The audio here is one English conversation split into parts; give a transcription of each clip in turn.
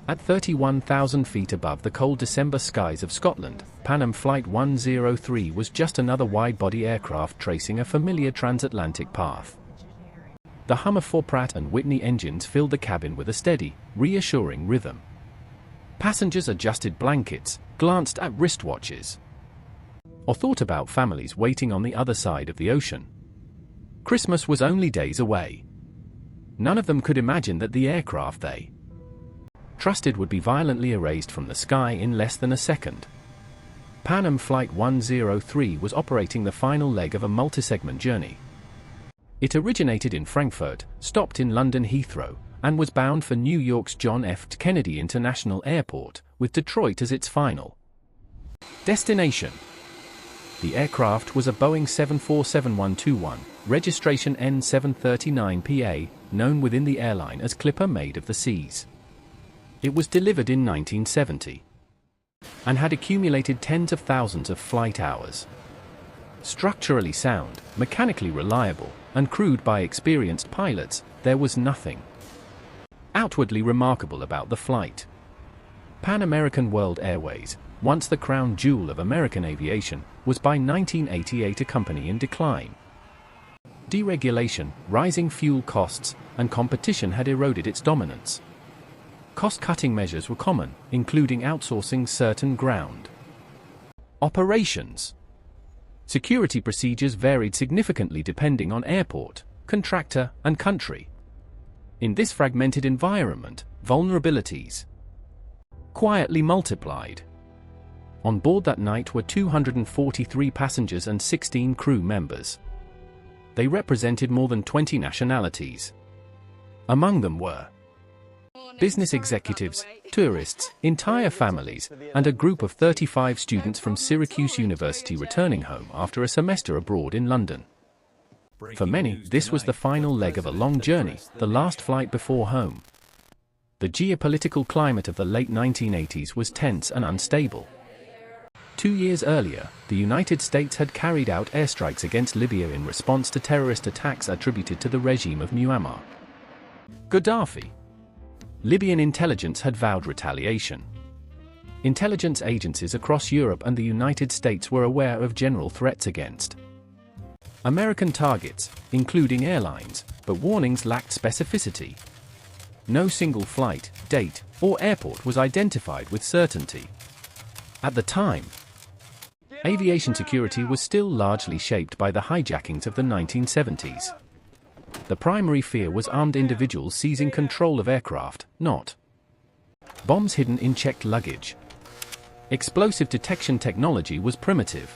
At 31,000 feet above the cold December skies of Scotland, Pan Am Flight 103 was just another wide-body aircraft tracing a familiar transatlantic path. The Hummer 4 Pratt & Whitney engines filled the cabin with a steady, reassuring rhythm. Passengers adjusted blankets, glanced at wristwatches, or thought about families waiting on the other side of the ocean. Christmas was only days away. None of them could imagine that the aircraft they trusted would be violently erased from the sky in less than a second. Pan Am Flight 103 was operating the final leg of a multi-segment journey. It originated in Frankfurt, stopped in London Heathrow, and was bound for New York's John F. Kennedy International Airport, with Detroit as its final destination. The aircraft was a Boeing 747-121, registration N739PA, known within the airline as Clipper Made of the Seas. It was delivered in 1970 and had accumulated tens of thousands of flight hours. Structurally sound, mechanically reliable, and crewed by experienced pilots, there was nothing outwardly remarkable about the flight. Pan American World Airways, once the crown jewel of American aviation, was by 1988 a company in decline. Deregulation, rising fuel costs, and competition had eroded its dominance. Cost-cutting measures were common, including outsourcing certain ground operations. Security procedures varied significantly depending on airport, contractor, and country. In this fragmented environment, vulnerabilities quietly multiplied. On board that night were 243 passengers and 16 crew members. They represented more than 20 nationalities. Among them were business executives, tourists, entire families, and a group of 35 students from Syracuse University returning home after a semester abroad in London. For many, this was the final leg of a long journey, the last flight before home. The geopolitical climate of the late 1980s was tense and unstable. 2 years earlier, the United States had carried out airstrikes against Libya in response to terrorist attacks attributed to the regime of Muammar Gaddafi. Libyan intelligence had vowed retaliation. Intelligence agencies across Europe and the United States were aware of general threats against American targets, including airlines, but warnings lacked specificity. No single flight, date, or airport was identified with certainty. At the time, aviation security was still largely shaped by the hijackings of the 1970s. The primary fear was armed individuals seizing control of aircraft, not bombs hidden in checked luggage. Explosive detection technology was primitive.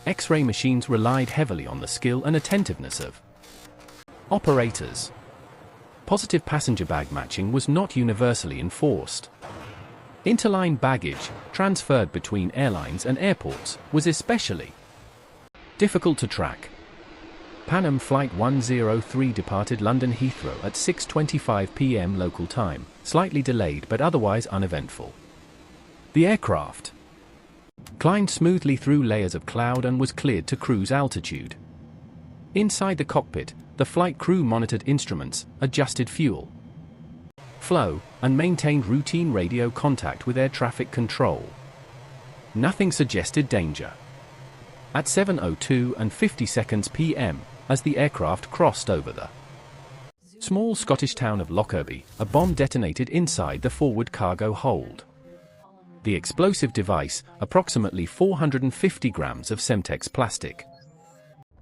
X-ray machines relied heavily on the skill and attentiveness of operators. Positive passenger bag matching was not universally enforced. Interline baggage, transferred between airlines and airports, was especially difficult to track. Pan Am Flight 103 departed London Heathrow at 6:25 p.m. local time, slightly delayed but otherwise uneventful. The aircraft climbed smoothly through layers of cloud and was cleared to cruise altitude. Inside the cockpit, the flight crew monitored instruments, adjusted fuel flow, and maintained routine radio contact with air traffic control. Nothing suggested danger. At 7:02 and 50 seconds p.m., as the aircraft crossed over the small Scottish town of Lockerbie, a bomb detonated inside the forward cargo hold. The explosive device, approximately 450 grams of Semtex plastic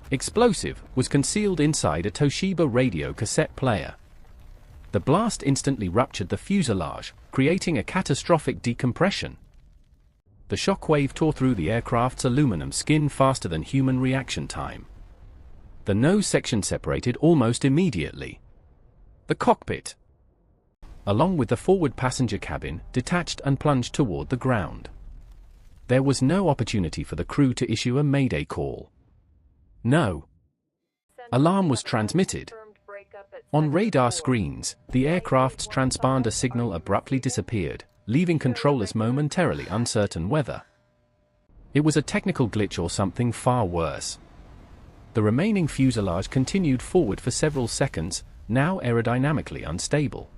explosive, was concealed inside a Toshiba radio cassette player. The blast instantly ruptured the fuselage, creating a catastrophic decompression. The shockwave tore through the aircraft's aluminum skin faster than human reaction time. The nose section separated almost immediately. The cockpit, along with the forward passenger cabin, detached and plunged toward the ground. There was no opportunity for the crew to issue a mayday call. No alarm was transmitted. On radar screens, the aircraft's transponder signal abruptly disappeared, leaving controllers momentarily uncertain whether it was a technical glitch or something far worse. The remaining fuselage continued forward for several seconds, now aerodynamically unstable.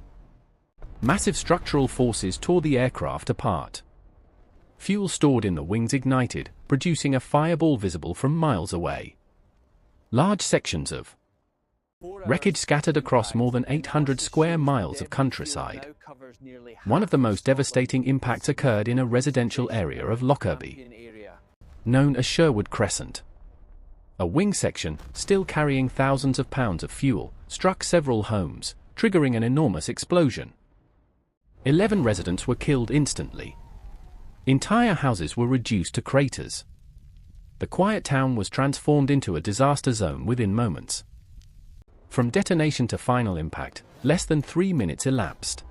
Massive structural forces tore the aircraft apart. Fuel stored in the wings ignited, producing a fireball visible from miles away. Large sections of wreckage scattered across more than 800 square miles of countryside. One of the most devastating impacts occurred in a residential area of Lockerbie, known as Sherwood Crescent. A wing section, still carrying thousands of pounds of fuel, struck several homes, triggering an enormous explosion. 11 residents were killed instantly. Entire houses were reduced to craters. The quiet town was transformed into a disaster zone within moments. From detonation to final impact, less than 3 minutes elapsed.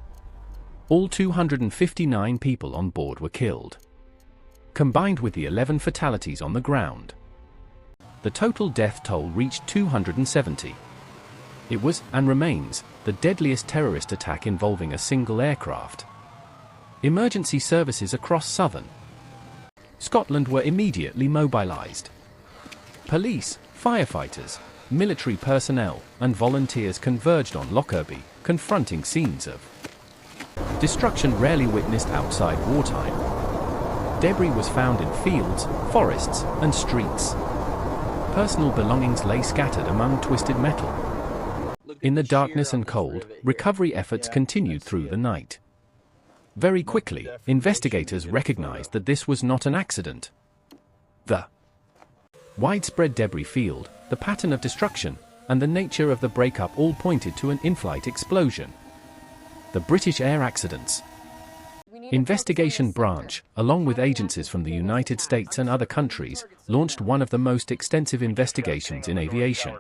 All 259 people on board were killed. Combined with the 11 fatalities on the ground, the total death toll reached 270. It was, and remains, the deadliest terrorist attack involving a single aircraft. Emergency services across southern Scotland were immediately mobilised. Police, firefighters, military personnel, and volunteers converged on Lockerbie, confronting scenes of destruction rarely witnessed outside wartime. Debris was found in fields, forests, and streets. Personal belongings lay scattered among twisted metal. In the darkness and cold, recovery efforts continued through the night. Very quickly, investigators recognized that this was not an accident. The widespread debris field, the pattern of destruction, and the nature of the breakup all pointed to an in-flight explosion. The British Air Accidents Investigation Branch, along with agencies from the United States and other countries, launched one of the most extensive investigations in aviation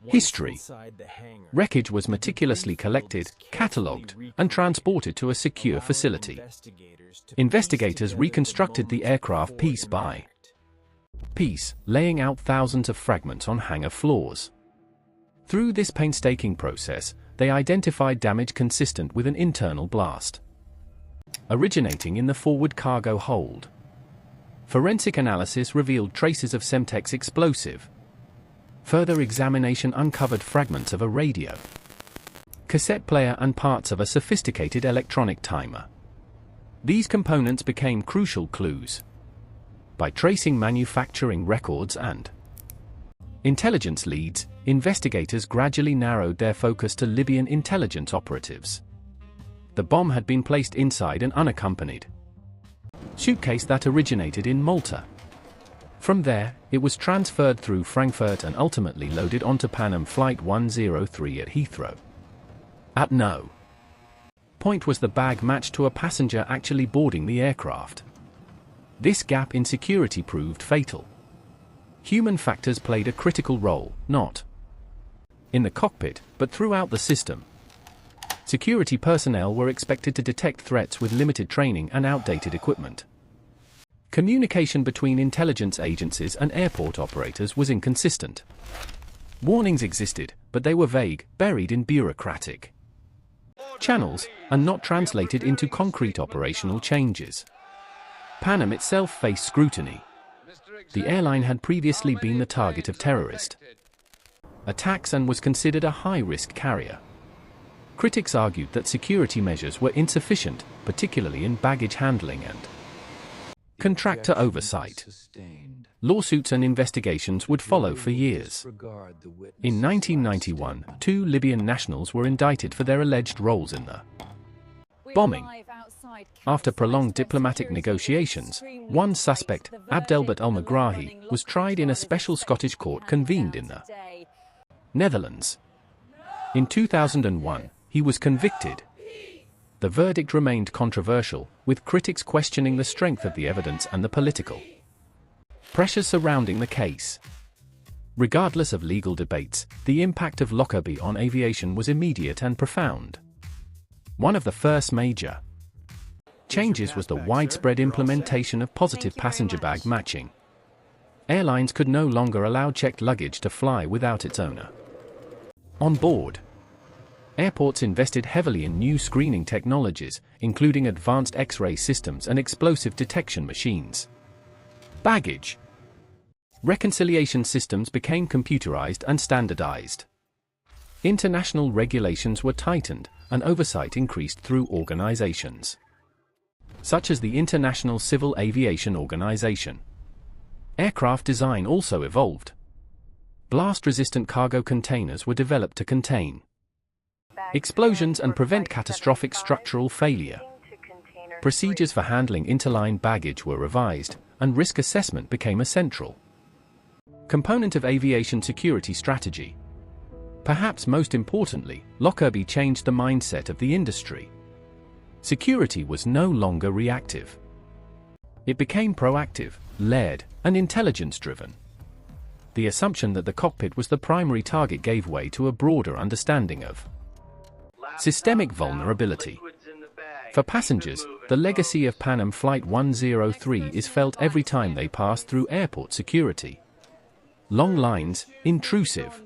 history. Wreckage was meticulously collected, catalogued, and transported to a secure facility. Investigators reconstructed the aircraft piece by piece, laying out thousands of fragments on hangar floors. Through this painstaking process, they identified damage consistent with an internal blast originating in the forward cargo hold. Forensic analysis revealed traces of Semtex explosive. Further examination uncovered fragments of a radio, cassette player, and parts of a sophisticated electronic timer. These components became crucial clues. By tracing manufacturing records and intelligence leads, investigators gradually narrowed their focus to Libyan intelligence operatives. The bomb had been placed inside an unaccompanied suitcase that originated in Malta. From there, it was transferred through Frankfurt and ultimately loaded onto Pan Am Flight 103 at Heathrow. At no point was the bag matched to a passenger actually boarding the aircraft. This gap in security proved fatal. Human factors played a critical role, not in the cockpit, but throughout the system. Security personnel were expected to detect threats with limited training and outdated equipment. Communication between intelligence agencies and airport operators was inconsistent. Warnings existed, but they were vague, buried in bureaucratic channels, and not translated into concrete operational changes. Pan Am itself faced scrutiny. The airline had previously been the target of terrorist attacks and was considered a high-risk carrier. Critics argued that security measures were insufficient, particularly in baggage handling and contractor oversight. Lawsuits and investigations would follow for years. In 1991, 2 Libyan nationals were indicted for their alleged roles in the bombing. After prolonged diplomatic negotiations, one suspect, Abdelbat al-Megrahi, was tried in a special Scottish court convened in the Netherlands. In 2001, he was convicted. The verdict remained controversial, with critics questioning the strength of the evidence and the political pressures surrounding the case. Regardless of legal debates, the impact of Lockerbie on aviation was immediate and profound. One of the first major changes was the widespread implementation of positive passenger bag matching. Airlines could no longer allow checked luggage to fly without its owner on board. Airports invested heavily in new screening technologies, including advanced X-ray systems and explosive detection machines. Baggage reconciliation systems became computerized and standardized. International regulations were tightened, and oversight increased through organizations such as the International Civil Aviation Organization. Aircraft design also evolved. Blast-resistant cargo containers were developed to contain explosions and prevent catastrophic structural failure. Procedures for handling interline baggage were revised, and risk assessment became a central component of aviation security strategy. Perhaps most importantly, Lockerbie changed the mindset of the industry. Security was no longer reactive. It became proactive, led, and intelligence-driven. The assumption that the cockpit was the primary target gave way to a broader understanding of systemic vulnerability. For passengers, the legacy of Pan Am Flight 103 is felt every time they pass through airport security. Long lines, intrusive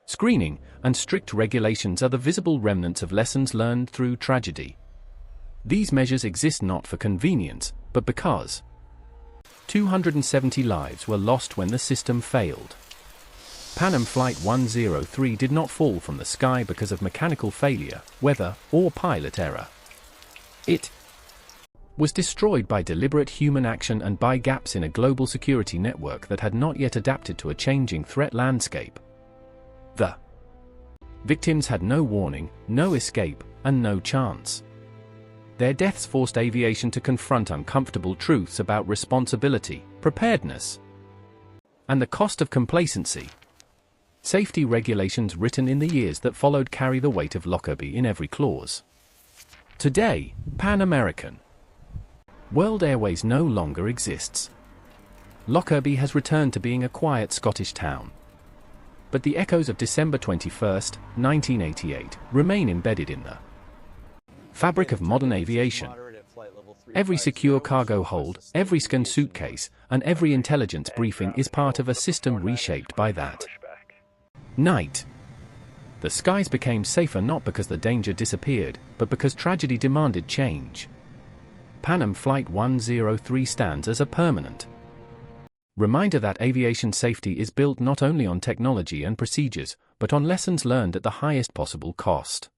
screening, and strict regulations are the visible remnants of lessons learned through tragedy. These measures exist not for convenience, but because 270 lives were lost when the system failed. Pan Am Flight 103 did not fall from the sky because of mechanical failure, weather, or pilot error. It was destroyed by deliberate human action and by gaps in a global security network that had not yet adapted to a changing threat landscape. The victims had no warning, no escape, and no chance. Their deaths forced aviation to confront uncomfortable truths about responsibility, preparedness, and the cost of complacency. Safety regulations written in the years that followed carry the weight of Lockerbie in every clause. Today, Pan American World Airways no longer exists. Lockerbie has returned to being a quiet Scottish town. But the echoes of December 21, 1988, remain embedded in the fabric of modern aviation. Every secure cargo hold, every scanned suitcase, and every intelligence briefing is part of a system reshaped by that night. The skies became safer not because the danger disappeared, but because tragedy demanded change. Pan Am Flight 103 stands as a permanent reminder that aviation safety is built not only on technology and procedures, but on lessons learned at the highest possible cost.